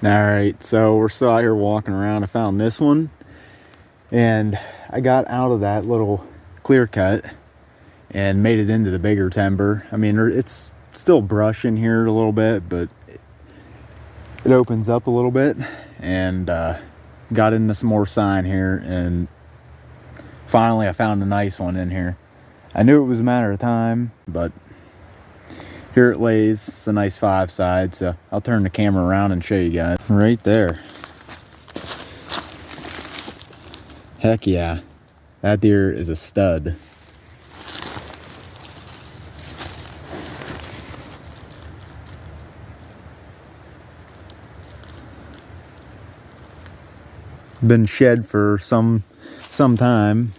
Alright, so we're still out here walking around. I found this one, and I got out of that little clear cut and made it into the bigger timber. I mean, it's still brush in here a little bit, but it opens up a little bit, and got into some more sign here, and finally I found a nice one in here. I knew it was a matter of time, but here it lays. It's a nice 5 side, so I'll turn the camera around and show you guys. Right there. Heck yeah. That deer is a stud. Been shed for some time.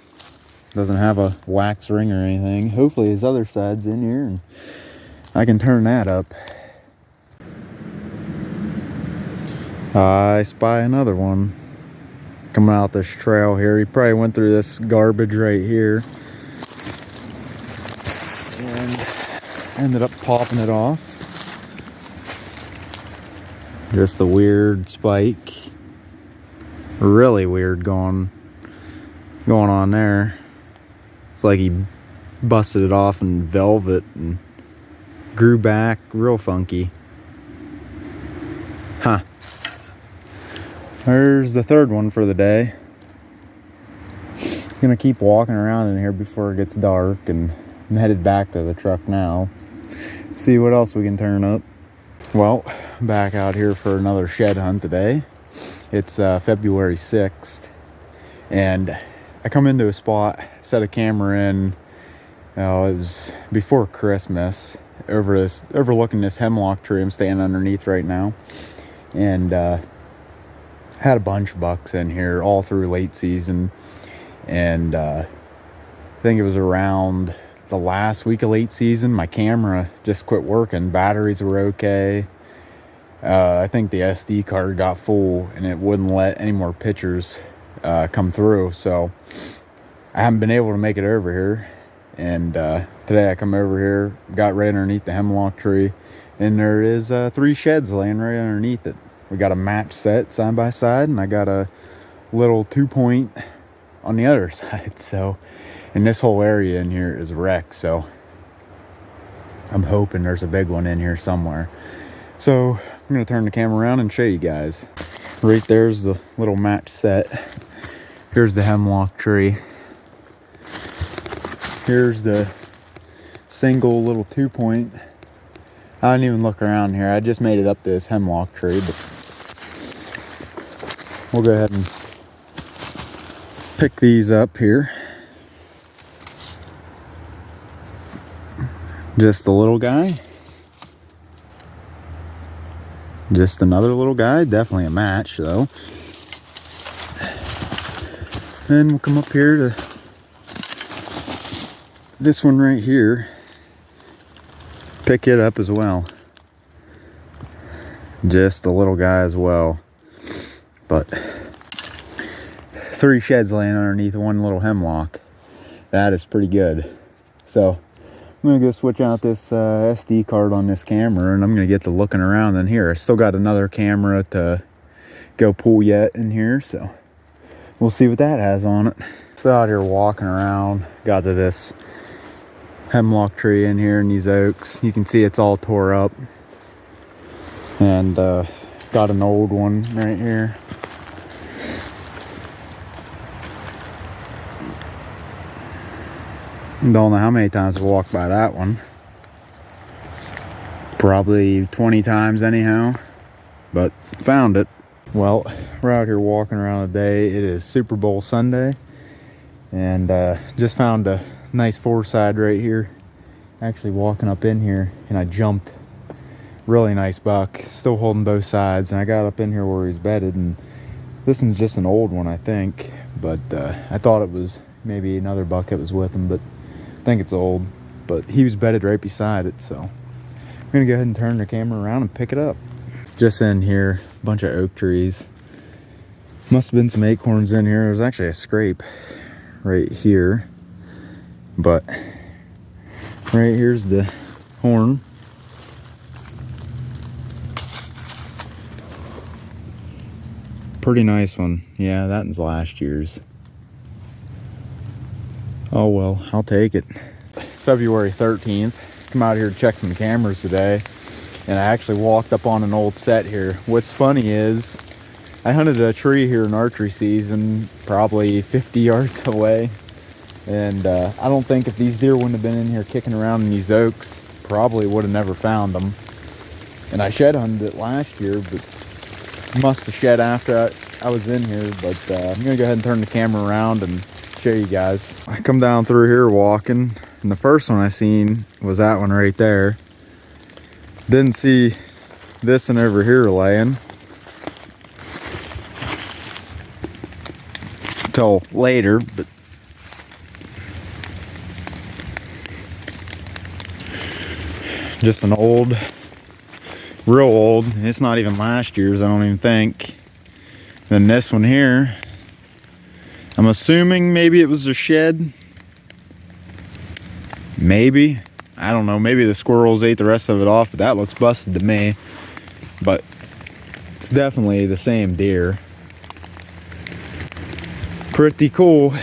Doesn't have a wax ring or anything. Hopefully his other side's in here and I can turn that up. I spy another one coming out this trail here. He probably went through this garbage right here and ended up popping it off. Just a weird spike. Really weird going on there. It's like he busted it off in velvet and grew back real funky. Huh. There's the third one for the day. Gonna keep walking around in here before it gets dark, and I'm headed back to the truck now. See what else we can turn up. Well, back out here for another shed hunt today. It's February 6th, and I come into a spot, set a camera in. It was before Christmas, overlooking this hemlock tree I'm standing underneath right now, and had a bunch of bucks in here all through late season, and I think it was around the last week of late season my camera just quit working. Batteries were okay. I think the SD card got full and it wouldn't let any more pictures come through, so I haven't been able to make it over here. And today I come over here, got right underneath the hemlock tree, and there is 3 sheds laying right underneath it. We got a match set side by side, and I got a little 2-point on the other side. So, and this whole area in here is wrecked, so I'm hoping there's a big one in here somewhere. So I'm gonna turn the camera around and show you guys. Right there's the little match set. Here's the hemlock tree. Here's the single little 2-point. I didn't even look around here. I just made it up this hemlock tree, but we'll go ahead and pick these up here. Just a little guy. Just another little guy. Definitely a match though. Then we'll come up here to this one right here. Pick it up as well. Just a little guy as well. But 3 sheds laying underneath one little hemlock. That is pretty good. So I'm gonna go switch out this SD card on this camera, and I'm gonna get to looking around in here. I still got another camera to go pull yet in here, so we'll see what that has on it. Still out here walking around. Got to this hemlock tree in here in these oaks. You can see it's all tore up, and got an old one right here. Don't know how many times I've walked by that one. Probably 20 times anyhow, but found it. Well, we're out here walking around today. It is Super Bowl Sunday, and just found a nice 4-side right here. Actually walking up in here, and I jumped. Really nice buck, still holding both sides, and I got up in here where he's bedded, and this one's just an old one I think, but I thought it was maybe another buck that was with him, but I think it's old. But he was bedded right beside it, so I'm gonna go ahead and turn the camera around and pick it up. Just in here, a bunch of oak trees. Must have been some acorns in here. There was actually a scrape right here, but right here's the horn. Pretty nice one. Yeah, that was last year's. Oh well, I'll take it. It's February 13th. Come out here to check some cameras today, and I actually walked up on an old set here. What's funny is I hunted a tree here in archery season, probably 50 yards away, and I don't think if these deer wouldn't have been in here kicking around in these oaks, probably would have never found them. And I shed hunted it last year, but must have shed after I was in here. But I'm gonna go ahead and turn the camera around and show you guys. I come down through here walking, and the first one I seen was that one right there. Didn't see this one over here laying until later, but just an old, real old, it's not even last year's, I don't even think. Then this one here, I'm assuming maybe it was a shed. Maybe, I don't know, maybe the squirrels ate the rest of it off, but that looks busted to me. But it's definitely the same deer. Pretty cool.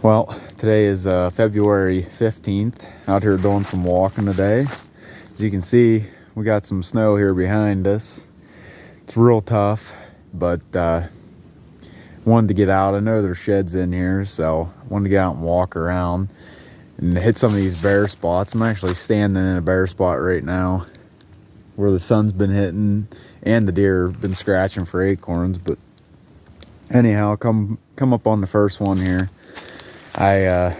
Well, today is February 15th. Out here doing some walking today. As you can see, we got some snow here behind us. It's real tough, but wanted to get out. I know there's sheds in here, so I wanted to get out and walk around and hit some of these bare spots. I'm actually standing in a bare spot right now where the sun's been hitting and the deer have been scratching for acorns. But anyhow, come up on the first one here. I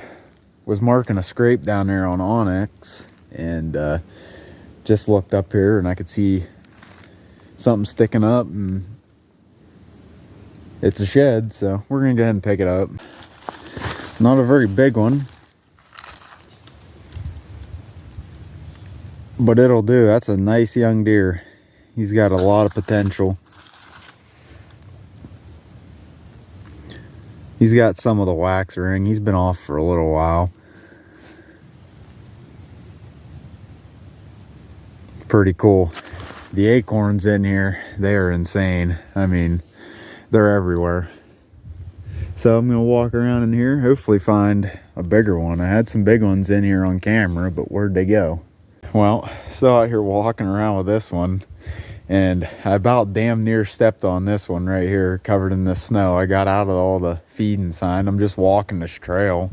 was marking a scrape down there on onyx, and just looked up here and I could see something sticking up, and it's a shed, so we're gonna go ahead and pick it up. Not a very big one, but it'll do. That's a nice young deer. He's got a lot of potential. He's got some of the wax ring. He's been off for a little while. Pretty cool. The acorns in here, they are insane. I mean, they're everywhere. So I'm gonna walk around in here, hopefully find a bigger one. I had some big ones in here on camera, but where'd they go? Well, still out here walking around with this one, and I about damn near stepped on this one right here, covered in the snow. I got out of all the feeding sign. I'm just walking this trail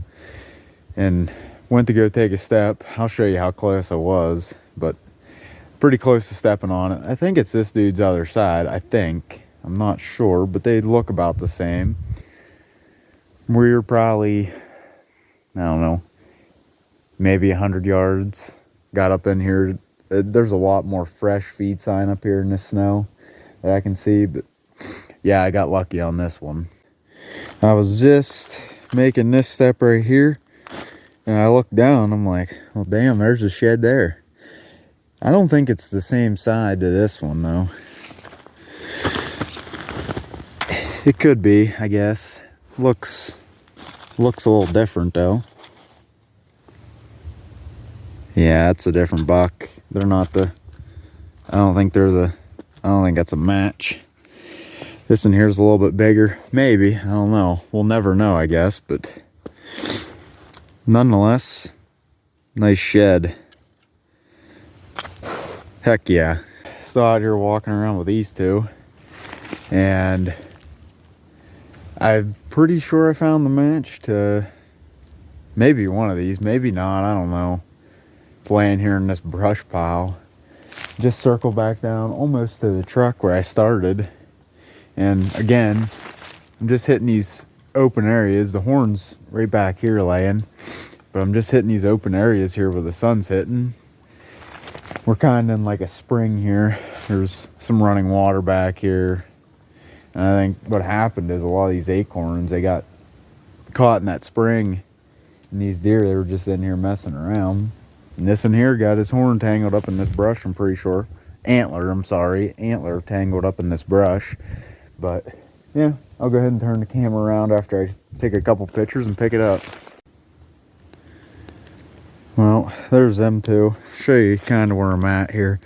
and went to go take a step. I'll show you how close I was, but pretty close to stepping on it. I think it's this dude's other side, I think. I'm not sure, but they look about the same. We're probably, I don't know, maybe 100 yards. Got up in here. There's a lot more fresh feed sign up here in this snow that I can see, but yeah, I got lucky on this one. I was just making this step right here, and I looked down, I'm like, well damn, there's a shed there. I don't think it's the same side to this one though. It could be, I guess. Looks a little different though. Yeah, it's a different buck. They're not the, I don't think that's a match. This in here is a little bit bigger. Maybe, I don't know. We'll never know, I guess, but nonetheless, nice shed. Heck yeah. Still out here walking around with these two, and I'm pretty sure I found the match to maybe one of these, maybe not, I don't know. It's laying here in this brush pile. Just circle back down almost to the truck where I started. And again, I'm just hitting these open areas. The horn's right back here laying, but I'm just hitting these open areas here where the sun's hitting. We're kind of in like a spring here. There's some running water back here. And I think what happened is a lot of these acorns, they got caught in that spring. And these deer, they were just in here messing around. And this in here got his horn tangled up in this brush, I'm pretty sure. Antler tangled up in this brush. But yeah, I'll go ahead and turn the camera around after I take a couple pictures and pick it up. Well, there's them two. Show you kind of where I'm at here.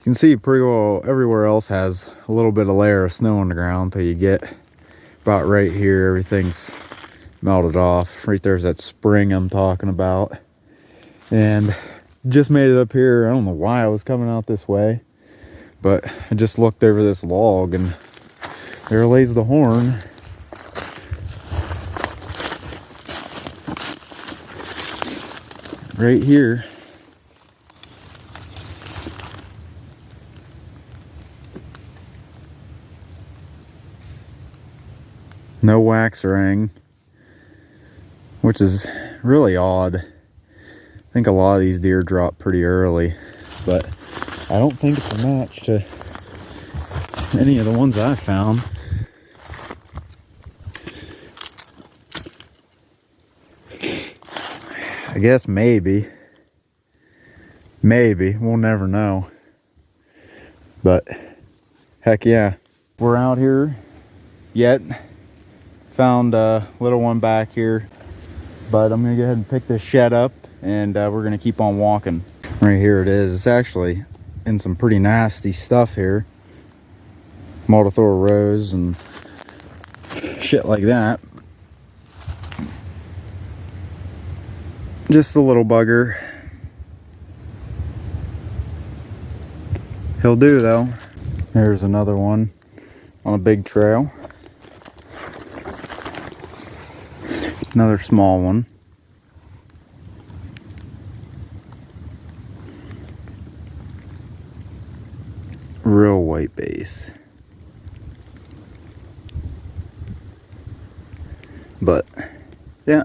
You can see pretty well everywhere else has a little bit of layer of snow on the ground until you get about right here. Everything's melted off. Right there's that spring I'm talking about. And just made it up here. I don't know why I was coming out this way, but I just looked over this log and there lays the horn. Right here. No wax ring, which is really odd. I think a lot of these deer drop pretty early, but I don't think it's a match to any of the ones I've found. I guess maybe, we'll never know. But heck yeah, we're out here yet. Found a little one back here, but I'm gonna go ahead and pick this shed up and we're gonna keep on walking. Right here it is. It's actually in some pretty nasty stuff here. Multithora rose and shit like that. Just a little bugger. He'll do though. There's another one on a big trail. Another small one. Real white base. But yeah,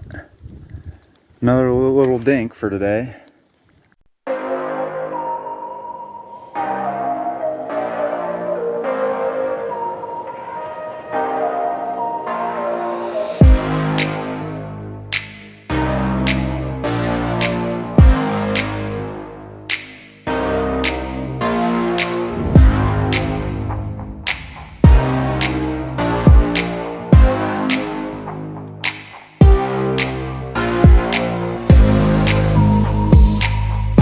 another little dink for today.